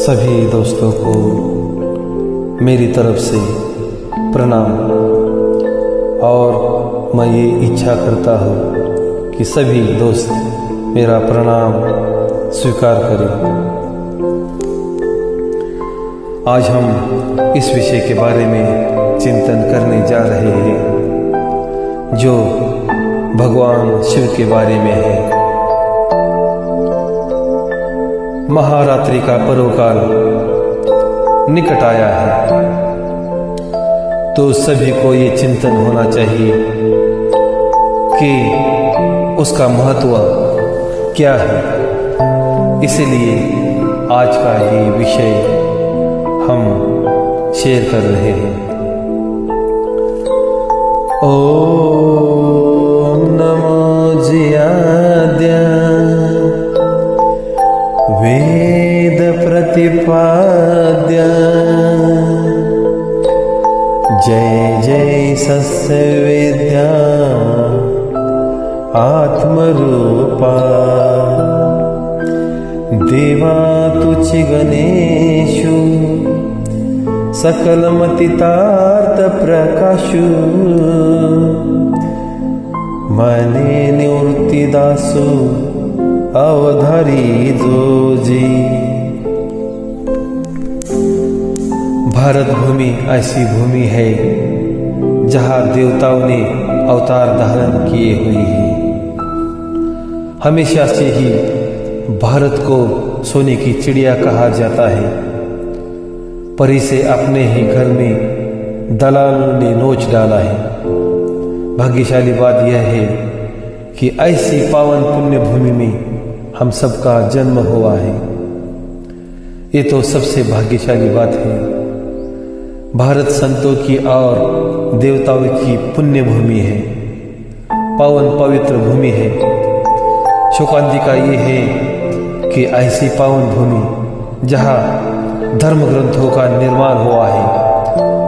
सभी दोस्तों को मेरी तरफ से प्रणाम। और मैं ये इच्छा करता हूँ कि सभी दोस्त मेरा प्रणाम स्वीकार करें। आज हम इस विषय के बारे में चिंतन करने जा रहे हैं जो भगवान शिव के बारे में है। महारात्रि का पर्वकाल निकट आया है, तो सभी को ये चिंतन होना चाहिए कि उसका महत्व क्या है। इसलिए आज का ये विषय हम शेयर कर रहे हैं। ओम नमो जियाद्य वेद प्रतिपाद्य जय जय सस्य विद्या आत्मरूपा देवा तुच्छ गणेशु सकलमतितार्थ प्रकाशु मने निवृत्तिदासु अवधारी जोजी। भारत भूमि ऐसी भूमि है जहाँ देवताओं ने अवतार धारण किए हुए हैं। हमेशा से ही भारत को सोने की चिड़िया कहा जाता है, पर इसे अपने ही घर में दलालों ने नोच डाला है। भाग्यशाली बात यह है कि ऐसी पावन पुण्य भूमि में हम सबका जन्म हुआ है। ये तो सबसे भाग्यशाली बात है। भारत संतों की और देवताओं की पुण्य भूमि है, पावन पवित्र भूमि है। शोकांतिका ये है कि ऐसी पावन भूमि जहाँ धर्म ग्रंथों का निर्माण हुआ है,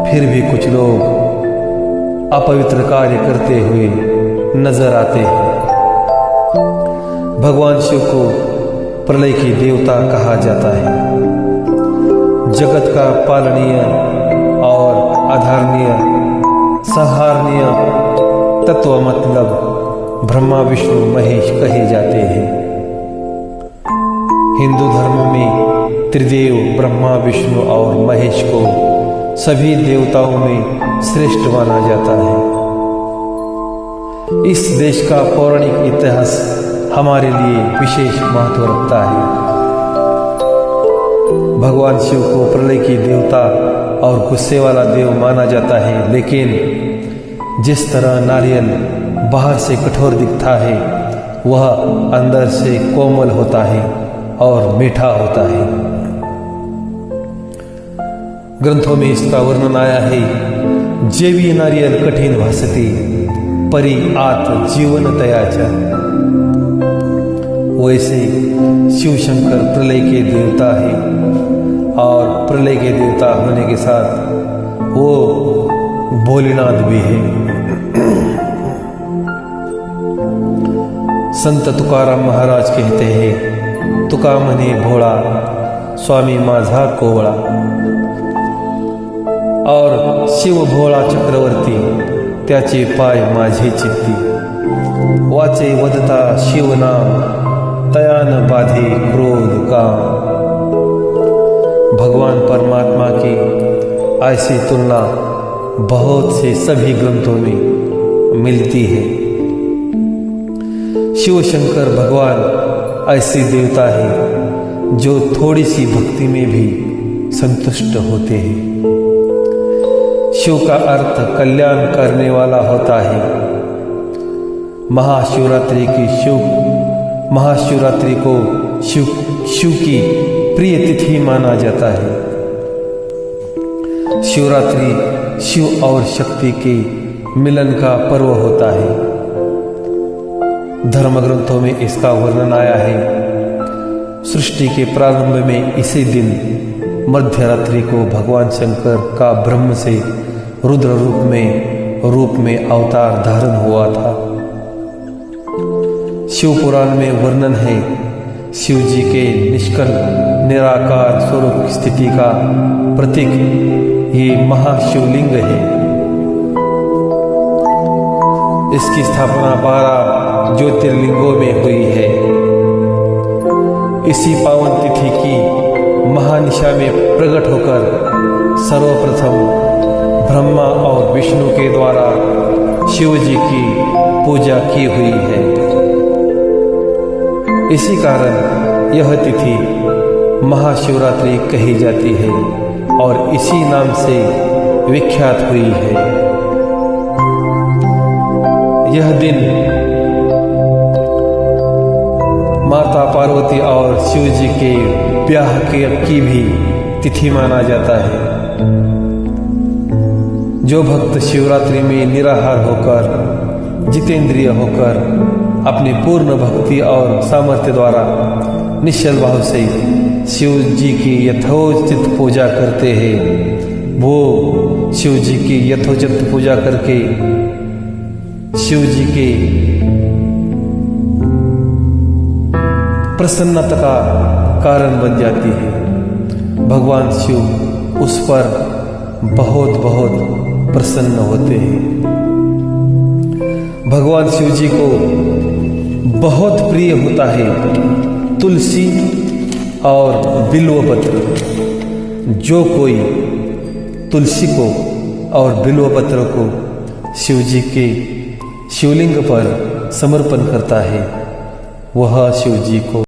फिर भी कुछ लोग अपवित्र कार्य करते हुए नजर आते हैं। भगवान शिव को प्रलय की देवता कहा जाता है। जगत का पालनीय और आधारणीय संहारणीय तत्व मतलब ब्रह्मा विष्णु महेश कहे जाते हैं। हिंदू धर्म में त्रिदेव ब्रह्मा विष्णु और महेश को सभी देवताओं में श्रेष्ठ माना जाता है। इस देश का पौराणिक इतिहास हमारे लिए विशेष महत्व रखता है। भगवान शिव को प्रलय की देवता और गुस्से वाला देव माना जाता है, लेकिन जिस तरह नारियल बाहर से कठोर दिखता है, वह अंदर से कोमल होता है और मीठा होता है। ग्रंथों में इसका वर्णन आया है, जेवी नारियल कठिन भासती परी आत जीवन तयाचा। वैसे शिव शंकर प्रलय के देवता है और प्रलय के देवता होने के साथ वो भोलेनाथ भी है। संत तुकाराम महाराज कहते हैं, तुका म्हणे भोळा स्वामी माझा कोवळा। और शिव भोळा चक्रवर्ती त्याचे पाय माझे चित्ती। वाचे वदता शिव नाम तयान बाधे क्रोध काम। भगवान परमात्मा की ऐसी तुलना बहुत से सभी ग्रंथों में मिलती है। शिव शंकर भगवान ऐसे देवता है जो थोड़ी सी भक्ति में भी संतुष्ट होते हैं। शिव का अर्थ कल्याण करने वाला होता है। महाशिवरात्रि को शिव की प्रिय तिथि माना जाता है। शिवरात्रि शिव और शक्ति के मिलन का पर्व होता है। धर्म ग्रंथों में इसका वर्णन आया है। सृष्टि के प्रारंभ में इसी दिन मध्यरात्रि को भगवान शंकर का ब्रह्म से रुद्र रूप में अवतार धारण हुआ था। शिव पुराण में वर्णन है शिव जी के निष्कल निराकार स्वरूप की स्थिति का प्रतीक ये महाशिवलिंग है। इसकी स्थापना 12 ज्योतिर्लिंगों में हुई है। इसी पावन तिथि की महानिशा में प्रकट होकर सर्वप्रथम ब्रह्मा और विष्णु के द्वारा शिव जी की पूजा की हुई है। इसी कारण यह तिथि महाशिवरात्रि कही जाती है और इसी नाम से विख्यात हुई है। यह दिन माता पार्वती और शिव जी के ब्याह की भी तिथि माना जाता है। जो भक्त शिवरात्रि में निराहार होकर जितेंद्रिय होकर अपनी पूर्ण भक्ति और सामर्थ्य द्वारा निश्चल भाव से शिव जी की यथोचित पूजा करते हैं, वो शिव जी की यथोचित पूजा करके शिव जी के प्रसन्नता का कारण बन जाती है। भगवान शिव उस पर बहुत बहुत प्रसन्न होते हैं। भगवान शिव जी को बहुत प्रिय होता है तुलसी और बिल्वपत्र। जो कोई तुलसी को और बिल्वपत्र को शिव जी के शिवलिंग पर समर्पण करता है, वह शिव जी को